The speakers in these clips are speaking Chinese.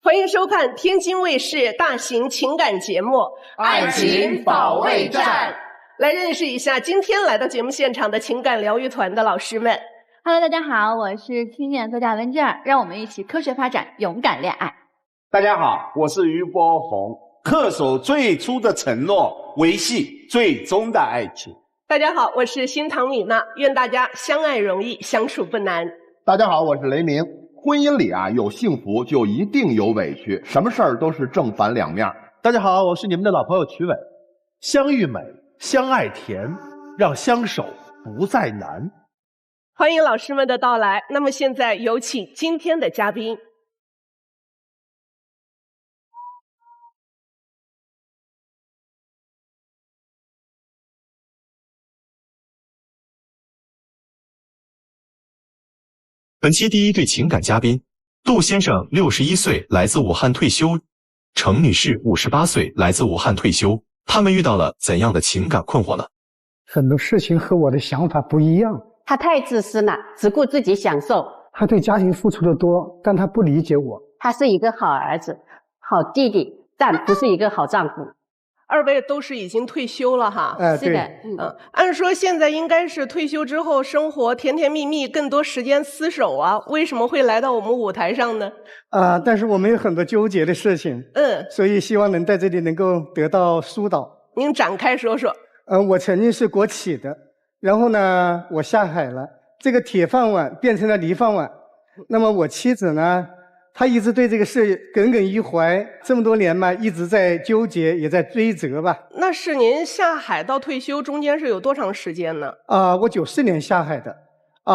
欢迎收看天津卫视大型情感节目《爱情保卫战》。来认识一下今天来到节目现场的情感疗愈团的老师们。Hello， 大家好，我是青年作家文娟儿，让我们一起科学发展，勇敢恋爱。大家好，我是于波红，恪守最初的承诺，维系最终的爱情。大家好，我是新唐米娜，愿大家相爱容易，相处不难。大家好，我是雷鸣。婚姻里有幸福就一定有委屈，什么事儿都是正反两面。大家好，我是你们的老朋友曲伟。相遇美，相爱甜，让相守不再难。欢迎老师们的到来。那么现在有请今天的嘉宾。本期第一对情感嘉宾，杜先生61岁，来自武汉退休；程女士58岁，来自武汉退休。他们遇到了怎样的情感困惑呢？很多事情和我的想法不一样。他太自私了，只顾自己享受。他对家庭付出的多，但他不理解我。他是一个好儿子、好弟弟，但不是一个好丈夫。二位都是已经退休了哈。是的，按说现在应该是退休之后生活甜甜蜜蜜，更多时间厮守啊，为什么会来到我们舞台上呢？但是我们有很多纠结的事情，所以希望能在这里能够得到疏导。您展开说说。我曾经是国企的，然后呢，我下海了，这个铁饭碗变成了泥饭碗。那么我妻子呢，她一直对这个事耿耿于怀，这么多年嘛，一直在纠结，也在追责吧。那是您下海到退休中间是有多长时间呢？我94年下海的，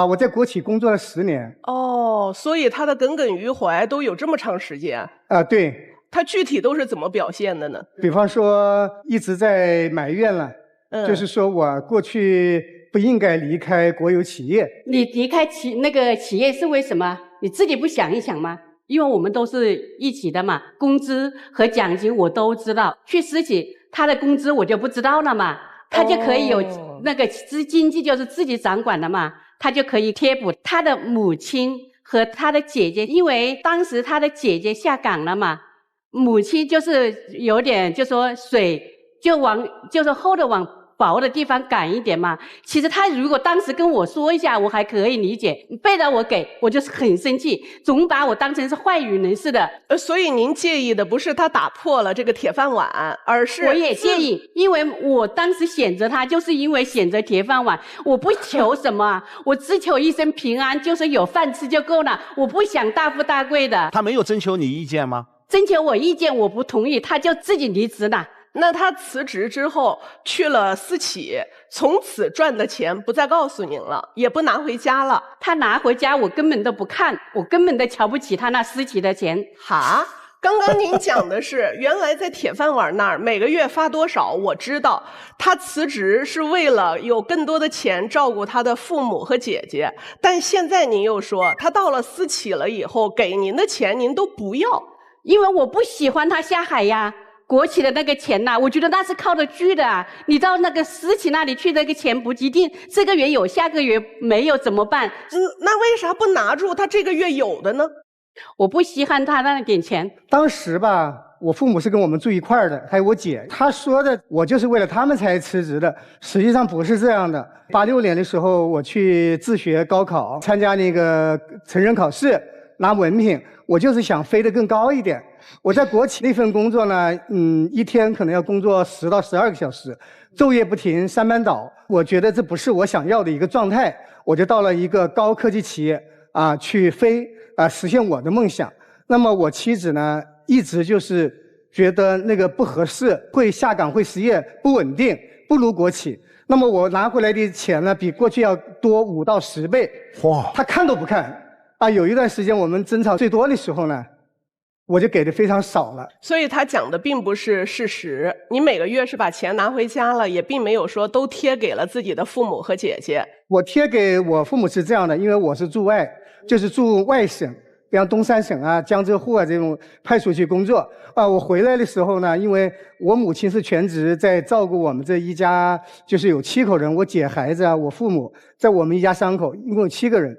我在国企工作了10年。哦，所以他的耿耿于怀都有这么长时间。对。他具体都是怎么表现的呢？比方说一直在埋怨了，就是说我过去不应该离开国有企业。你离开那个企业是为什么？你自己不想一想吗？因为我们都是一起的嘛，工资和奖金我都知道。去私企，他的工资我就不知道了嘛，他就可以有那个经济就是自己掌管的嘛，他就可以贴补他的母亲和他的姐姐，因为当时他的姐姐下岗了嘛，母亲就是有点就说水就是厚的往薄的地方赶一点嘛。其实他如果当时跟我说一下，我还可以理解，背着我给我就是很生气，总把我当成是坏女人似的。所以您介意的不是他打破了这个铁饭碗，而是我也介意，因为我当时选择他就是因为选择铁饭碗，我不求什么，我只求一生平安，就是有饭吃就够了，我不想大富大贵的。他没有征求你意见吗？征求我意见，我不同意，他就自己离职了。那他辞职之后去了私企，从此赚的钱不再告诉您了，也不拿回家了。他拿回家我根本都不看，我根本都瞧不起他那私企的钱。哈，刚刚您讲的是原来在铁饭碗那儿每个月发多少我知道，他辞职是为了有更多的钱照顾他的父母和姐姐，但现在您又说他到了私企了以后给您的钱您都不要。因为我不喜欢他下海呀，国企的那个钱我觉得那是靠得住的啊。你到那个私企那里去，那个钱不一定这个月有，下个月没有怎么办？那为啥不拿住他这个月有的呢？我不稀罕他那点钱。当时吧，我父母是跟我们住一块儿的，还有我姐，她说的我就是为了他们才辞职的，实际上不是这样的。86年的时候，我去自学高考，参加那个成人考试，拿文凭。我就是想飞得更高一点。我在国企那份工作呢，一天可能要工作10到12个小时，昼夜不停，3班倒。我觉得这不是我想要的一个状态，我就到了一个高科技企业去飞实现我的梦想。那么我妻子呢，一直就是觉得那个不合适，会下岗，会失业，不稳定，不如国企。那么我拿回来的钱呢，比过去要多5到10倍。哇！他看都不看。有一段时间我们争吵最多的时候呢，我就给的非常少了。所以他讲的并不是事实，你每个月是把钱拿回家了，也并没有说都贴给了自己的父母和姐姐。我贴给我父母是这样的，因为我是驻外，就是驻外省，比方东三省江浙沪这种派出去工作我回来的时候呢，因为我母亲是全职在照顾我们这一家，就是有7口人，我姐孩子我父母，在我们一家3口，一共有7个人。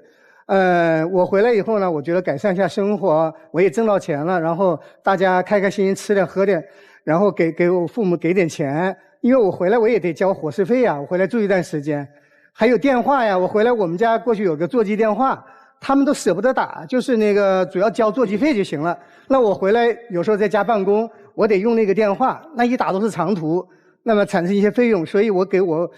我回来以后呢，我觉得改善一下生活，我也挣到钱了，然后大家开开心心吃点喝点，然后给我父母给点钱，因为我回来我也得交伙食费呀，我回来住一段时间，还有电话呀，我回来我们家过去有个座机电话，他们都舍不得打，就是那个主要交座机费就行了。那我回来有时候在家办公，我得用那个电话，那一打都是长途，那么产生一些费用，所以我给我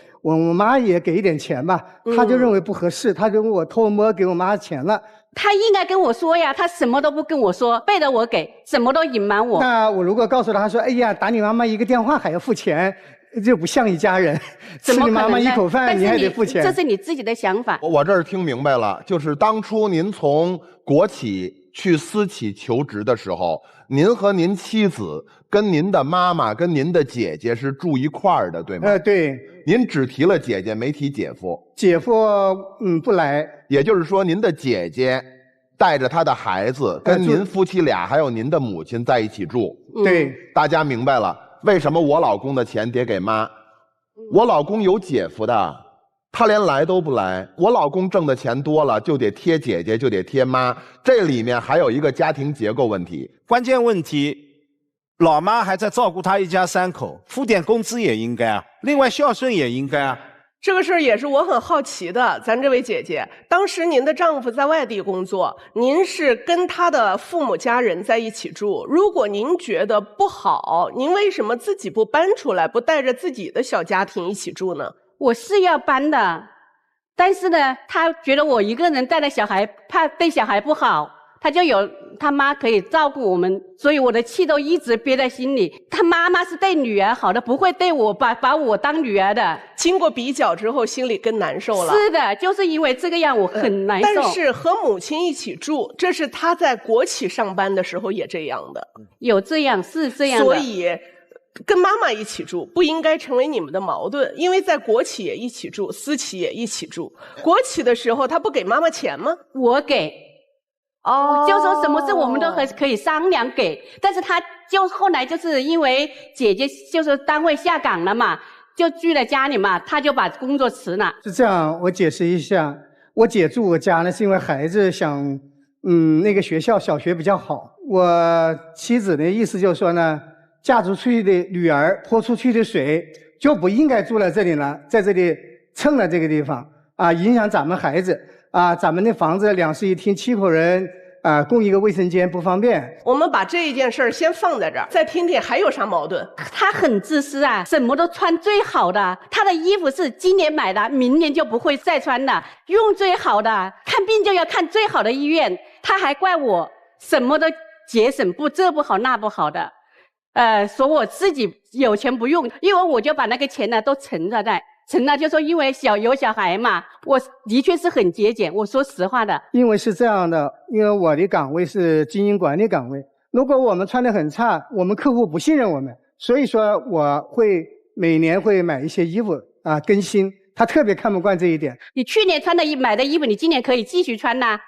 妈也给一点钱吧，她就认为不合适，她跟我偷摸给我妈钱了。他应该跟我说呀，他什么都不跟我说，背着我给，什么都隐瞒我。那我如果告诉他说，哎呀，打你妈妈一个电话还要付钱，就不像一家人。吃你妈妈一口饭你还得付钱。这是你自己的想法。我这儿听明白了，就是当初您从国企去私企求职的时候，您和您妻子跟您的妈妈跟您的姐姐是住一块儿的，对吗？对。您只提了姐姐，没提姐夫。姐夫不来。也就是说，您的姐姐带着她的孩子，跟您夫妻俩还有您的母亲在一起住。对。大家明白了，为什么我老公的钱得给妈？我老公有姐夫的，他连来都不来。我老公挣的钱多了，就得贴姐姐，就得贴妈。这里面还有一个家庭结构问题。关键问题，老妈还在照顾他一家3口，付点工资也应该啊，另外孝顺也应该啊。这个事儿也是我很好奇的，咱这位姐姐，当时您的丈夫在外地工作，您是跟他的父母家人在一起住。如果您觉得不好，您为什么自己不搬出来，不带着自己的小家庭一起住呢？我是要搬的，但是呢，他觉得我一个人带着小孩，怕对小孩不好，他就有他妈可以照顾我们，所以我的气都一直憋在心里。他妈妈是对女儿好的，不会对我把我当女儿的。经过比较之后，心里更难受了。是的，就是因为这个样，我很难受。但是和母亲一起住，这是他在国企上班的时候也这样的。有这样，是这样的。所以跟妈妈一起住不应该成为你们的矛盾，因为在国企也一起住，私企也一起住。国企的时候他不给妈妈钱吗？我给。就说什么事我们都可以商量给，但是他就后来就是因为姐姐就是单位下岗了嘛，就聚在家里嘛，他就把工作辞了。是这样，我解释一下，我姐住我家呢，是因为孩子想，那个学校小学比较好。我妻子的意思就是说呢，嫁出去的女儿泼出去的水就不应该住在这里了，在这里蹭了这个地方啊，影响咱们孩子。咱们的房子2室1厅7口人，共一个卫生间不方便。我们把这一件事儿先放在这儿，再听听还有啥矛盾。他很自私啊，什么都穿最好的，他的衣服是今年买的，明年就不会再穿了，用最好的，看病就要看最好的医院。他还怪我什么都节省，这不好那不好的，说我自己有钱不用，因为我就把那个钱呢都存了就说因为有小孩嘛，我的确是很节俭，我说实话的。因为是这样的，因为我的岗位是经营管理岗位，如果我们穿得很差，我们客户不信任我们，所以说我会每年会买一些衣服更新，他特别看不惯这一点。你去年买的衣服，你今年可以继续穿呐。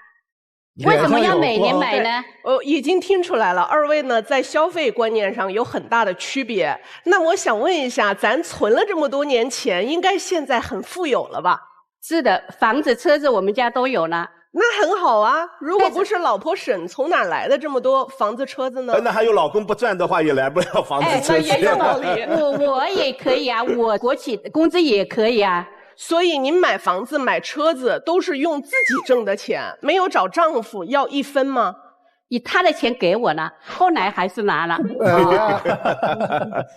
为什么要每年买呢？已经听出来了，二位呢在消费观念上有很大的区别。那我想问一下，咱存了这么多年钱，应该现在很富有了吧？是的，房子车子我们家都有了。那很好啊，如果不是老婆省，从哪来的这么多房子车子呢？那还有老公不赚的话，也来不了房子车子。那也有道理。我也可以啊，我国企工资也可以啊。所以您买房子买车子都是用自己挣的钱，没有找丈夫要1分吗？以他的钱给我了，后来还是拿了。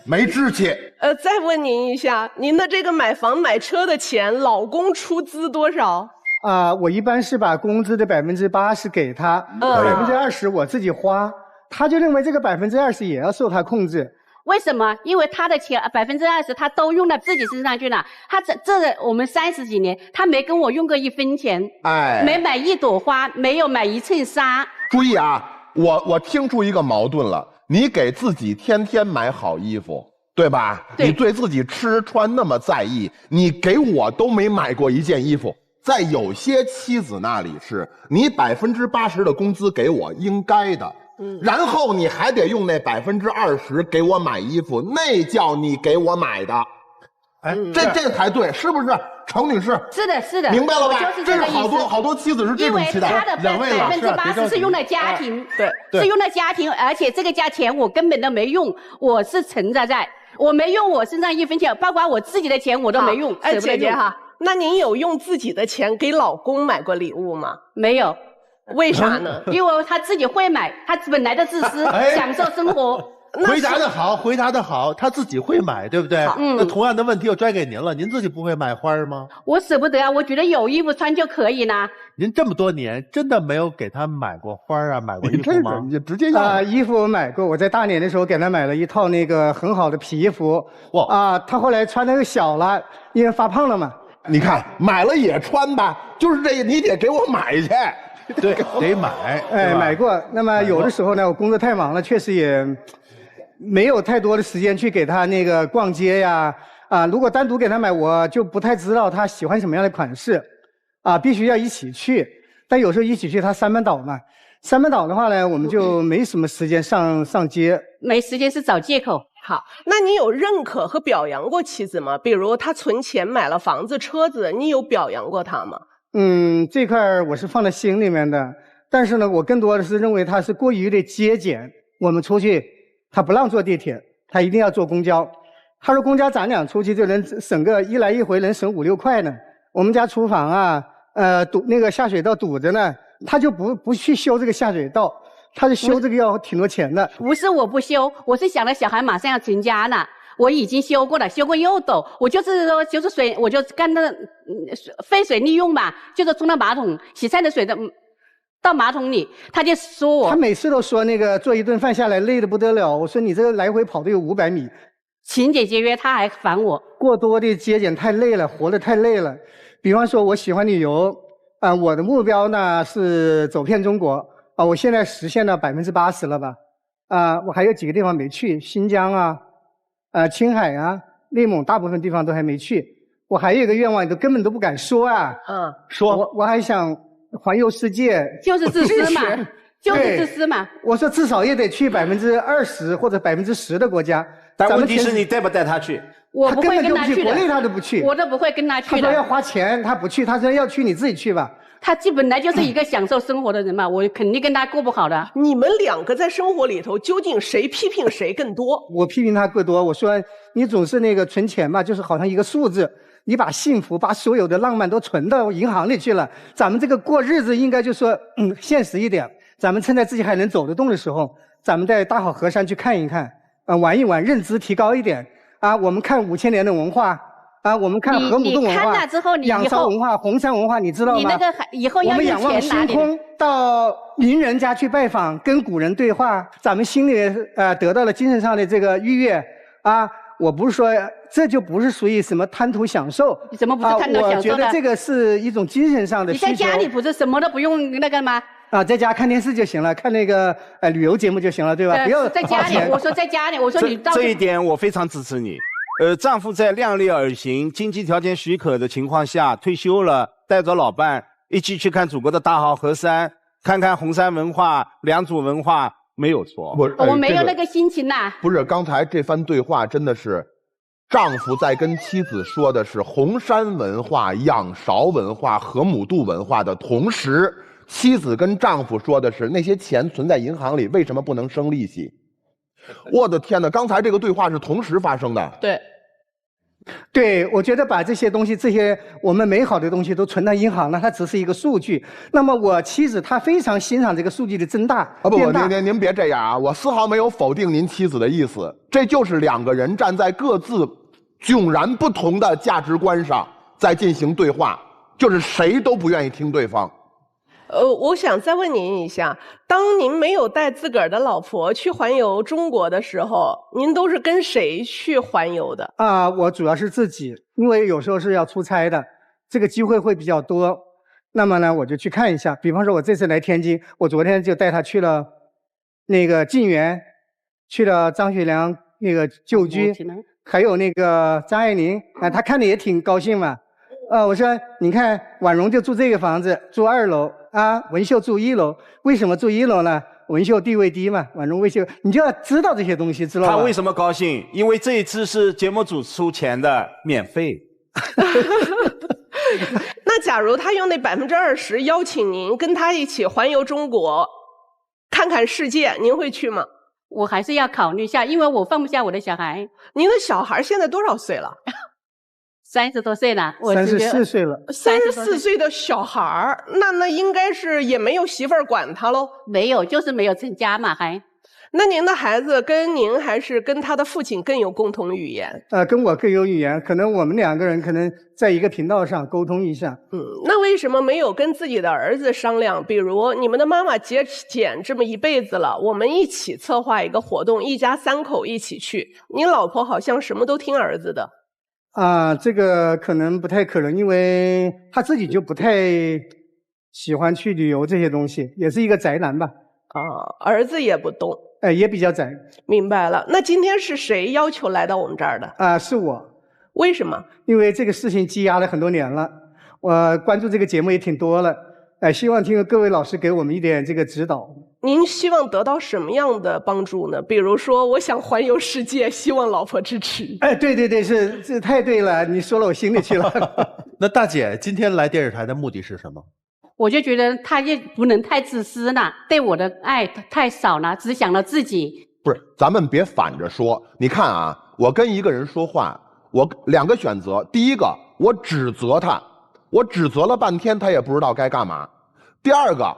没志气。再问您一下，您的这个买房买车的钱，老公出资多少？我一般是把工资的80%给他，20%我自己花，他就认为这个20%也要受他控制。为什么？因为他的钱20%他都用到自己身上去了。他这我们30几年，他没跟我用过1分钱，没买1朵花，没有买1寸纱。注意啊，我听出一个矛盾了。你给自己天天买好衣服，对吧？对。你对自己吃穿那么在意，你给我都没买过1件衣服。在有些妻子那里是，你80%的工资给我应该的。然后你还得用那20%给我买衣服，那叫你给我买的，这才对，是不是？程女士，是的，是的，明白了吧？我就是这是这个意思。好多妻子是这因为种期待。他的两位老师啊别着80%急是用来家庭，对是用来家庭，而且这个价钱我根本都没用，我是存在，我没用我身上1分钱，包括我自己的钱我都没用。哎，舍不得用姐姐哈，那您有用自己的钱给老公买过礼物吗？没有，为啥呢？因为他自己会买，他本来的自私，哎享受生活。回答的好，回答的好，他自己会买，对不对？那同样的问题又拽给您了，您自己不会买花吗？我舍不得啊，我觉得有衣服穿就可以啦。您这么多年真的没有给他买过花啊，买过衣服这吗？你直接要衣服我买过，我在大连的时候给他买了一套那个很好的皮衣服。哇他后来穿的又小了，因为发胖了嘛。你看买了也穿吧，就是这个你得给我买去。对，得买。对吧买过。那么有的时候呢，我工作太忙了，确实也没有太多的时间去给他那个逛街呀。如果单独给他买，我就不太知道他喜欢什么样的款式。必须要一起去。但有时候一起去，他三班倒嘛。三班倒的话呢，我们就没什么时间上街。没时间是找借口。好，那你有认可和表扬过妻子吗？比如她存钱买了房子、车子，你有表扬过她吗？这块儿我是放在心里面的。但是呢，我更多的是认为他是过于的节俭。我们出去，他不让坐地铁，他一定要坐公交。他说公交咱俩出去就能省个一来一回能省5、6块呢。我们家厨房啊，那个下水道堵着呢，他就不去修这个下水道，他就修这个要挺多钱的。不是我不修，我是想了小孩马上要成家了，我已经修过了，修过又抖。我就是说，就是水，我就干那废水利用嘛，就是冲到马桶洗菜的水的。到马桶里，他就说我，他每次都说那个做一顿饭下来累得不得了。我说你这个来回跑都有500米，勤俭节约，他还烦我。过多的节俭太累了，活得太累了。比方说，我喜欢旅游，我的目标呢是走遍中国，我现在实现了80%了吧，我还有几个地方没去，新疆啊，青海啊，内蒙大部分地方都还没去。我还有一个愿望，都根本都不敢说啊。说，我还想环游世界，就是自私嘛，就是自私嘛。我说至少也得去20%或者10%的国家。但问题是你带不带他去？我不会跟他去的，国内他都不去，我都不会跟他去的。他说要花钱，他不去，他说要去你自己去吧。他本来就是一个享受生活的人嘛，我肯定跟他过不好的。你们2个在生活里头，究竟谁批评谁更多？我批评他更多。我说你总是那个存钱吧，就是好像一个数字，你把幸福、把所有的浪漫都存到银行里去了。咱们这个过日子应该就说，现实一点。咱们趁在自己还能走得动的时候，咱们在大好河山去看一看，玩一玩，认知提高一点。我们看5000年的文化。我们看河姆渡文化，你看了之后，你仰韶文化、红山文化，你知道吗？你那个以后要我们仰望星空，到名人家去拜访，跟古人对话，咱们心里得到了精神上的这个愉悦我不是说这就不是属于什么贪图享受，你怎么不是贪图享受呢？我觉得这个是一种精神上的需求。你在家里不是什么都不用那个吗？在家看电视就行了，看那个旅游节目就行了，对吧？不要在家里，我说在家里，我说你这一点我非常支持你。丈夫在量力而行、经济条件许可的情况下退休了，带着老伴一起去看祖国的大好河山，看看红山文化、良渚文化，没有错。我没有那个心情呐。不是，刚才这番对话真的是，丈夫在跟妻子说的是红山文化、仰韶文化、河姆渡文化的同时，妻子跟丈夫说的是那些钱存在银行里为什么不能生利息？我的天哪！刚才这个对话是同时发生的。对，我觉得把这些东西，这些我们美好的东西都存到银行了，它只是一个数据。那么我妻子她非常欣赏这个数据的增大。不，您别这样啊！我丝毫没有否定您妻子的意思，这就是2个人站在各自迥然不同的价值观上在进行对话，就是谁都不愿意听对方。我想再问您一下，当您没有带自个儿的老婆去环游中国的时候，您都是跟谁去环游的？我主要是自己，因为有时候是要出差的，这个机会会比较多。那么呢，我就去看一下。比方说，我这次来天津，我昨天就带他去了那个晋源，去了张学良那个旧居，还有那个张爱玲他看的也挺高兴嘛。我说你看婉容就住这个房子，住2楼。文秀住1楼，为什么住1楼呢？文秀地位低嘛，婉容位秀，你就要知道这些东西，知道吧？他为什么高兴？因为这一次是节目组出钱的，免费。那假如他用那20%邀请您跟他一起环游中国，看看世界，您会去吗？我还是要考虑一下，因为我放不下我的小孩。您的小孩现在多少岁了？30多岁了，我34岁了。34岁的小孩儿，那应该是也没有媳妇儿管他喽？没有，就是没有成家嘛，还。那您的孩子跟您还是跟他的父亲更有共同语言？跟我更有语言，可能我们2个人可能在一个频道上沟通一下。那为什么没有跟自己的儿子商量？比如你们的妈妈节俭这么一辈子了，我们一起策划一个活动，一家3口一起去。您老婆好像什么都听儿子的。这个可能不太可能，因为他自己就不太喜欢去旅游这些东西，也是一个宅男吧。儿子也不动。也比较窄。明白了。那今天是谁要求来到我们这儿的？是我。为什么？因为这个事情积压了很多年了，我关注这个节目也挺多了，希望听各位老师给我们一点这个指导。您希望得到什么样的帮助呢？比如说，我想环游世界，希望老婆支持。对，这太对了，你说了我心里去了。那大姐今天来电视台的目的是什么？我就觉得他也不能太自私了，对我的爱太少了，只想到自己。不是，咱们别反着说。你看啊，我跟一个人说话，我2个选择。第一个，我指责他，我指责了半天，他也不知道该干嘛。第二个，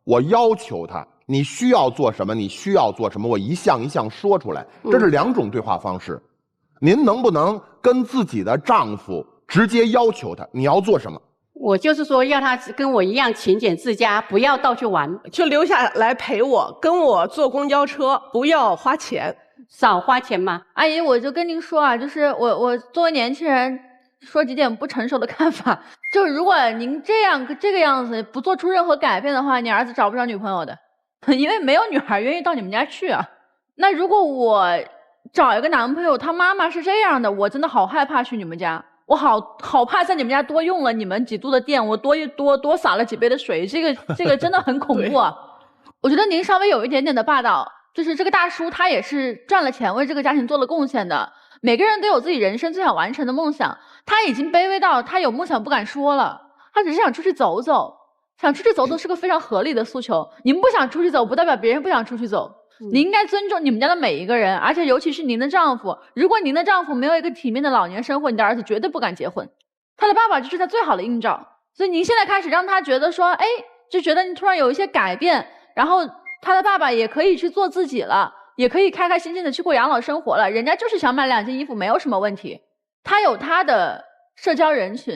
我要求他，你需要做什么，你需要做什么，我一项一项说出来。这是2种对话方式。您能不能跟自己的丈夫直接要求他，你要做什么？我就是说，要他跟我一样勤俭自家，不要到处玩，就留下来陪我，跟我坐公交车，不要花钱，少花钱嘛。阿姨，我就跟您说啊，就是我作为年轻人，说几点不成熟的看法。就是如果您这个样子不做出任何改变的话，你儿子找不着女朋友的，因为没有女孩愿意到你们家去啊。那如果我找一个男朋友，他妈妈是这样的，我真的好害怕去你们家。我好怕在你们家多用了你们几度的电，我多洒了几杯的水，这个真的很恐怖啊！我觉得您稍微有一点点的霸道，就是这个大叔他也是赚了钱为这个家庭做了贡献的。每个人都有自己人生最想完成的梦想，他已经卑微到他有梦想不敢说了，他只是想出去走走，想出去走走是个非常合理的诉求。您不想出去走，不代表别人不想出去走。您应该尊重你们家的每一个人，而且尤其是您的丈夫。如果您的丈夫没有一个体面的老年生活，你的儿子绝对不敢结婚。他的爸爸就是他最好的映照。所以您现在开始让他觉得说，就觉得你突然有一些改变，然后他的爸爸也可以去做自己了，也可以开开心心的去过养老生活了。人家就是想买2件衣服，没有什么问题。他有他的社交人群，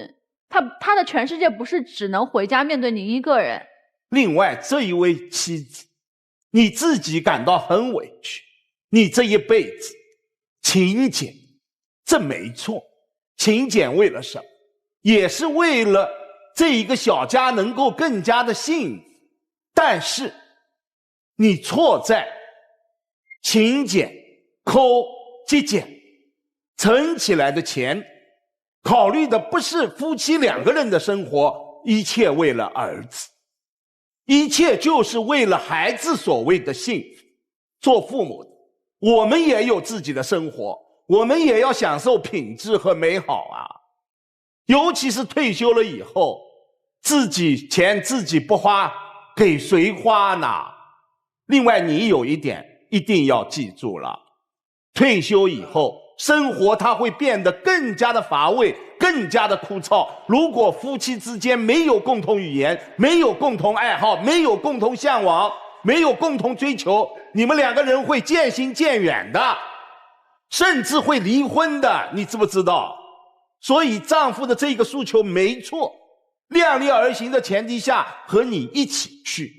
他的全世界不是只能回家面对您一个人。另外，这一位妻子，你自己感到很委屈，你这一辈子勤俭，这没错。勤俭为了什么？也是为了这一个小家能够更加的幸福。但是你错在勤俭抠节俭，存起来的钱考虑的不是夫妻2个人的生活，一切为了儿子，一切就是为了孩子所谓的幸福。做父母的，我们也有自己的生活，我们也要享受品质和美好啊。尤其是退休了以后，自己钱自己不花，给谁花呢？另外，你有一点一定要记住了，退休以后生活它会变得更加的乏味，更加的枯燥。如果夫妻之间没有共同语言，没有共同爱好，没有共同向往，没有共同追求，你们2个人会渐行渐远的，甚至会离婚的，你知不知道？所以丈夫的这个诉求没错，量力而行的前提下和你一起去。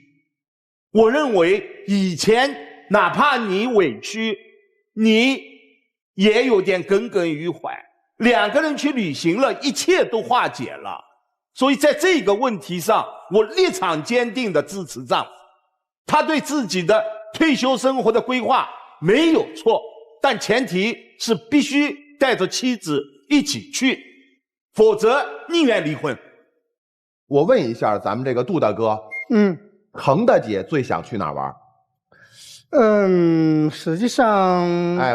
我认为以前哪怕你委屈，你也有点耿耿于怀，2个人去旅行了，一切都化解了。所以在这个问题上，我立场坚定地支持丈夫。他对自己的退休生活的规划没有错，但前提是必须带着妻子一起去，否则宁愿离婚。我问一下咱们这个杜大哥，程大姐最想去哪儿玩？实际上，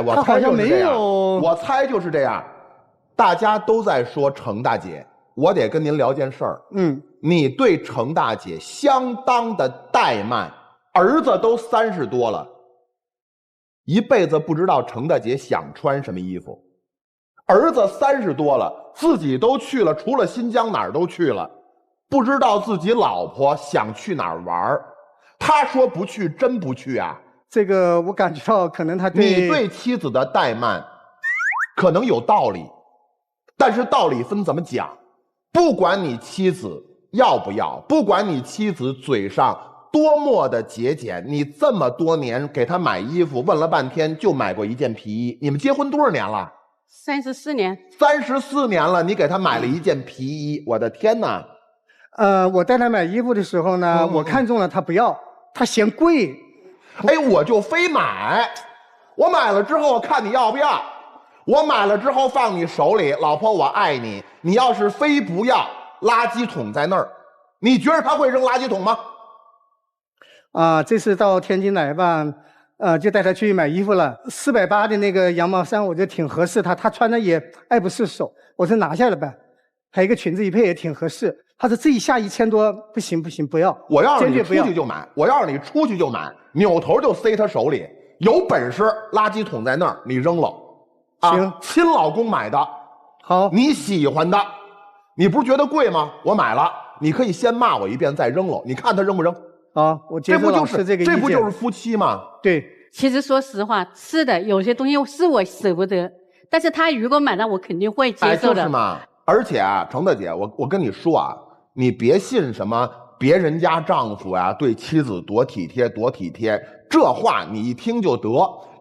我猜就是这样。我猜就是这样。大家都在说程大姐，我得跟您聊件事儿。你对程大姐相当的怠慢，儿子都30多了，一辈子不知道程大姐想穿什么衣服。儿子30多了，自己都去了，除了新疆哪儿都去了，不知道自己老婆想去哪儿玩。他说不去，真不去啊？这个我感觉到可能他你对妻子的怠慢可能有道理，但是道理分怎么讲。不管你妻子要不要，不管你妻子嘴上多么的节俭，你这么多年给她买衣服，问了半天就买过一件皮衣。你们结婚多少年了？34年。34年了，你给她买了一件皮衣，我的天哪！我带她买衣服的时候呢，我看中了，她不要，她嫌贵。哎，我就非买。我买了之后看你要不要，我买了之后放你手里，老婆我爱你。你要是非不要，垃圾桶在那儿，你觉得他会扔垃圾桶吗？这次到天津来吧，就带她去买衣服了。480的那个羊毛衫，我觉得挺合适她穿着也爱不释手。我说拿下了吧，还有一个裙子一配也挺合适。她说这一下1000多，不行，不要。我要是你出去就买，我要是你出去就买，扭头就塞她手里。有本事垃圾桶在那儿，你扔了。行，亲老公买的，好，你喜欢的，你不是觉得贵吗？我买了，你可以先骂我一遍再扔了，你看他扔不扔？我接受老师这个意见。这不就是夫妻吗？对。其实说实话，是的，有些东西是我舍不得，但是他如果买了，我肯定会接受的。就是嘛。而且啊，程大姐，我跟你说啊，你别信什么别人家丈夫啊对妻子多体贴多体贴，这话你一听就得。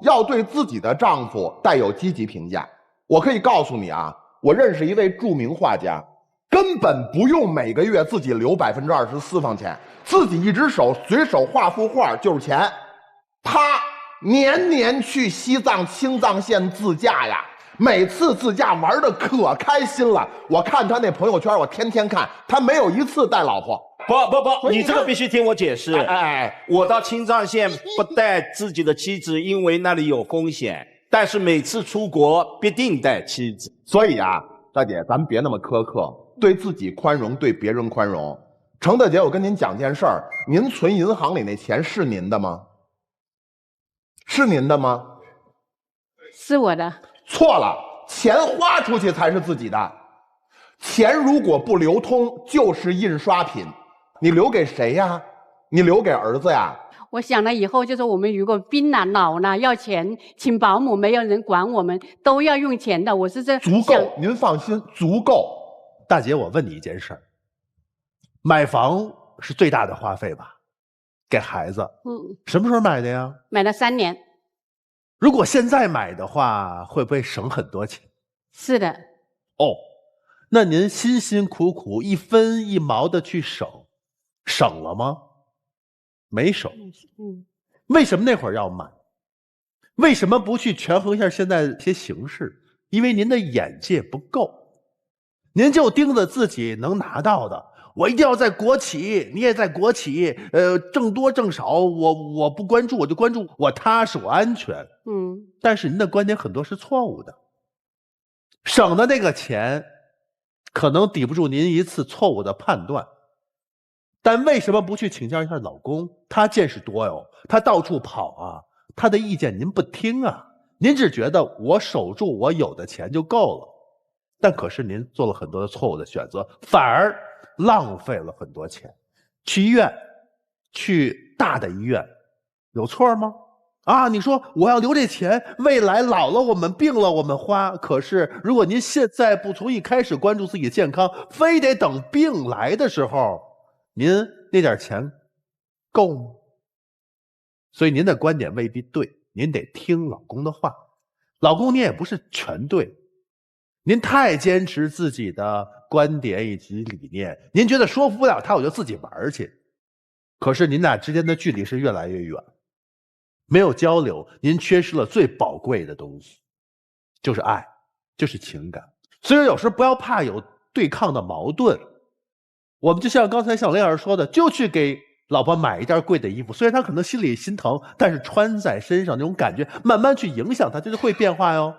要对自己的丈夫带有积极评价。我可以告诉你啊，我认识一位著名画家，根本不用每个月自己留20%私房钱，自己一只手随手画幅画就是钱。他年年去西藏青藏线自驾呀，每次自驾玩的可开心了。我看他那朋友圈，我天天看，他没有一次带老婆。不，你这个必须听我解释。我到青藏线不带自己的妻子，因为那里有风险。但是每次出国必定带妻子。所以啊，大姐，咱们别那么苛刻，对自己宽容，对别人宽容。程大姐，我跟您讲件事儿，您存银行里那钱是您的吗？是您的吗？是我的。错了，钱花出去才是自己的。钱如果不流通，就是印刷品。你留给谁呀？你留给儿子呀？我想了以后，就是我们如果病了、老了要钱，请保姆没有人管我们，都要用钱的。我是这足够，您放心，足够。大姐，我问你一件事儿，买房是最大的花费吧？给孩子，什么时候买的呀？买了3年。如果现在买的话，会不会省很多钱？是的。那您辛辛苦苦1分1毛的去省了吗？没省。为什么那会儿要买？为什么不去权衡一下现在一些形势？因为您的眼界不够，您就盯着自己能拿到的。我一定要在国企，你也在国企，挣多挣少，我不关注，我就关注我踏实，我安全。但是您的观点很多是错误的，省的那个钱可能抵不住您一次错误的判断。但为什么不去请教一下老公？他见识多哟，他到处跑啊，他的意见您不听啊，您只觉得我守住我有的钱就够了。但可是您做了很多的错误的选择，反而浪费了很多钱。去医院，去大的医院，有错吗？你说我要留这钱，未来老了我们病了我们花。可是如果您现在不从一开始关注自己健康，非得等病来的时候，您那点钱够吗？所以您的观点未必对，您得听老公的话。老公您也不是全对，您太坚持自己的观点以及理念，您觉得说服不了他，我就自己玩去。可是您俩之间的距离是越来越远，没有交流，您缺失了最宝贵的东西，就是爱，就是情感。所以有时候不要怕有对抗的矛盾，我们就像刚才小雷老师说的，就去给老婆买一件贵的衣服，虽然她可能心里心疼，但是穿在身上那种感觉慢慢去影响她，就是会变化哟。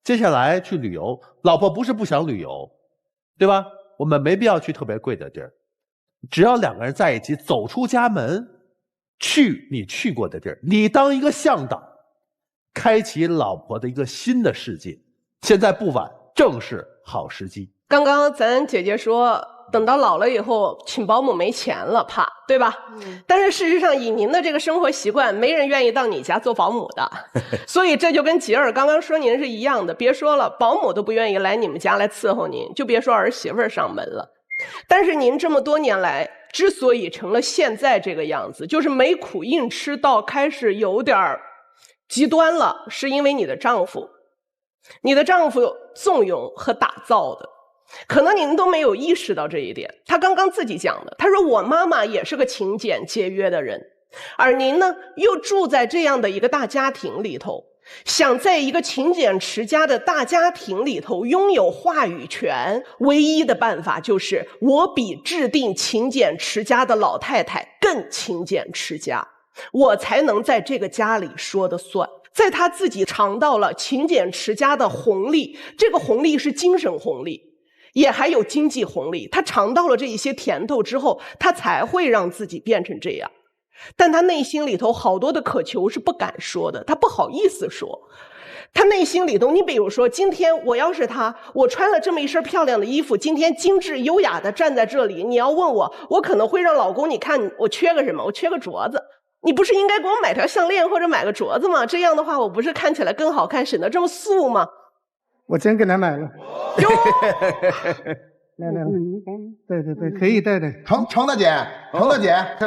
接下来去旅游，老婆不是不想旅游，对吧？我们没必要去特别贵的地儿，只要两个人在一起，走出家门，去你去过的地儿，你当一个向导，开启老婆的一个新的世界。现在不晚，正是好时机。刚刚咱姐姐说，等到老了以后请保姆没钱了，怕，对吧？但是事实上，以您的这个生活习惯，没人愿意到你家做保姆的，所以这就跟吉儿刚刚说您是一样的。别说了，保姆都不愿意来你们家来伺候您，就别说儿媳妇上门了。但是您这么多年来之所以成了现在这个样子，就是没苦硬吃到开始有点极端了，是因为你的丈夫纵容和打造的。可能您都没有意识到这一点。他刚刚自己讲的，他说我妈妈也是个勤俭节约的人，而您呢又住在这样的一个大家庭里头，想在一个勤俭持家的大家庭里头拥有话语权，唯一的办法就是我比制定勤俭持家的老太太更勤俭持家，我才能在这个家里说的算。在他自己尝到了勤俭持家的红利，这个红利是精神红利，也还有经济红利，他尝到了这一些甜头之后，他才会让自己变成这样。但他内心里头好多的渴求是不敢说的，他不好意思说。他内心里头，你比如说今天我要是他，我穿了这么一身漂亮的衣服，今天精致优雅的站在这里，你要问我，我可能会让老公，你看我缺个什么？我缺个镯子，你不是应该给我买条项链或者买个镯子吗？这样的话我不是看起来更好看，显得这么素吗？我真给他买了。哟，来，对，可以带。程大姐，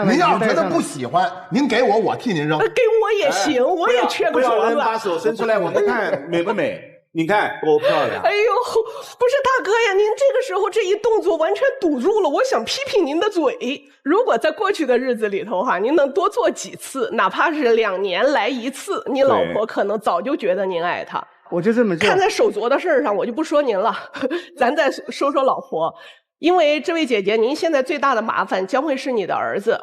您要是觉得不喜欢，您给我替您扔。给我也行，我也缺个镯子。不要人把手伸出来，我们看美不美？你看多漂亮！哎呦，不是大哥呀，您这个时候这一动作完全堵住了我想批评您的嘴。如果在过去的日子里头您能多做几次，哪怕是2年来一次，你老婆可能早就觉得您爱她。我就这么做。看在手镯的事上，我就不说您了，咱再说说老婆。因为这位姐姐，您现在最大的麻烦将会是你的儿子。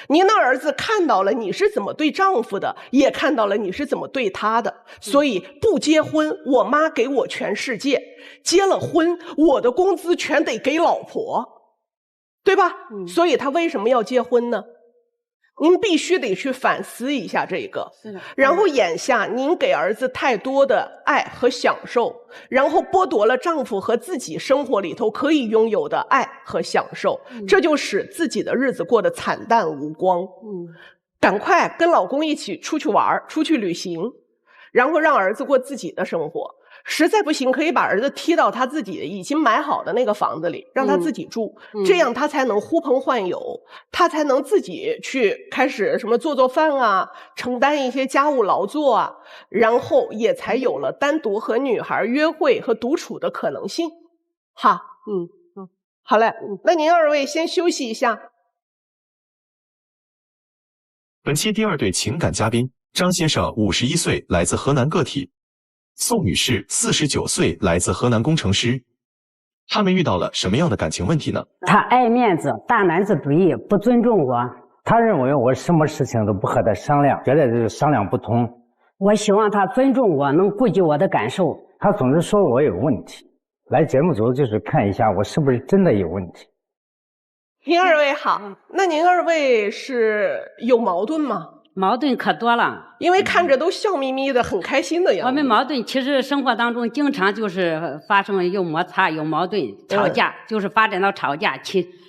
您的儿子看到了你是怎么对丈夫的，也看到了你是怎么对他的，所以不结婚，我妈给我全世界；结了婚，我的工资全得给老婆，对吧？所以他为什么要结婚呢？您必须得去反思一下这个。然后眼下您给儿子太多的爱和享受，然后剥夺了丈夫和自己生活里头可以拥有的爱和享受，这就使自己的日子过得惨淡无光。赶快跟老公一起出去玩，出去旅行，然后让儿子过自己的生活。实在不行，可以把儿子踢到他自己已经买好的那个房子里，让他自己住，这样他才能呼朋唤友，他才能自己去开始什么做饭啊，承担一些家务劳作啊，然后也才有了单独和女孩约会和独处的可能性。好，好嘞，那您2位先休息一下。本期第2对情感嘉宾，张先生51岁，来自河南个体。宋女士49岁，来自河南工程师。他们遇到了什么样的感情问题呢？他爱面子，大男子主义，不尊重我。他认为我什么事情都不和他商量，觉得这商量不通。我希望他尊重我，能顾及我的感受。他总是说我有问题。来节目组就是看一下我是不是真的有问题。您2位好，那您2位是有矛盾吗？矛盾可多了，因为看着都笑眯眯的，很开心的样子。我们矛盾其实生活当中经常就是发生有摩擦、有矛盾、吵架，就是发展到吵架，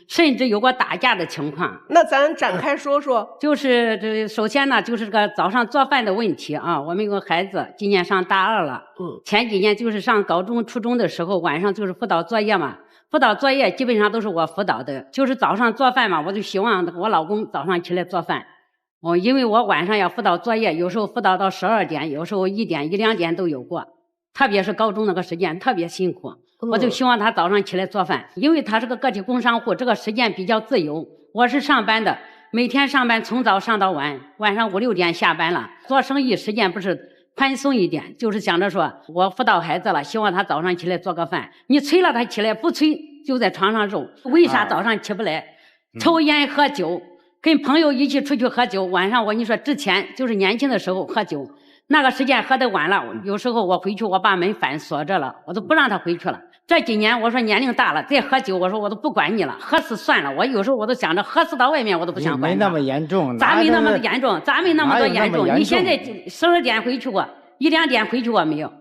甚至有过打架的情况。那咱展开说说。就是这首先呢，就是这个早上做饭的问题啊。我们有个孩子今年上大2了，前几年就是上高中、初中的时候，晚上就是辅导作业嘛。辅导作业基本上都是我辅导的，就是早上做饭嘛，我就希望我老公早上起来做饭。因为我晚上要辅导作业，有时候辅导到12点，有时候1点、1、2点都有过。特别是高中那个时间特别辛苦，我就希望他早上起来做饭。因为他是个个体工商户，这个时间比较自由。我是上班的，每天上班从早上到晚，晚上5、6点下班了。做生意时间不是宽松一点，就是想着说我辅导孩子了，希望他早上起来做个饭。你催了他起来，不催就在床上揉。为啥早上起不来？抽烟喝酒，跟朋友一起出去喝酒，晚上我跟你说，之前就是年轻的时候喝酒，那个时间喝得晚了，有时候我回去我把门反锁着了，我都不让他回去了。这几年我说年龄大了再喝酒，我说我都不管你了，喝死算了。我有时候我都想着喝死到外面我都不想管他。没那么严重，咋没那么严重？咋没那么多严重？你现在12点回去过，1、2点回去过没有？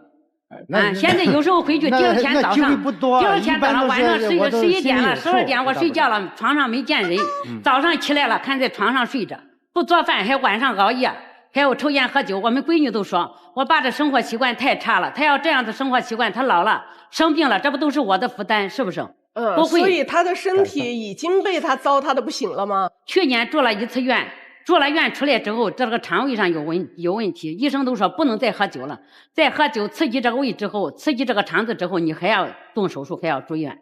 现在有时候回去，第二天早上，第二天早上晚上11点了，12点我睡觉了，床上没见人，早上起来了看在床上睡着，不做饭还晚上熬夜。还有抽烟喝酒，我们闺女都说我爸这生活习惯太差了，他要这样的生活习惯，他老了生病了，这不都是我的负担，是不是？不会。所以他的身体已经被他糟蹋的不行了吗？去年住了1次院，住了院出来之后，这个肠胃上有问题，医生都说不能再喝酒了，再喝酒刺激这个胃之后，刺激这个肠子之后，你还要动手术，还要住院。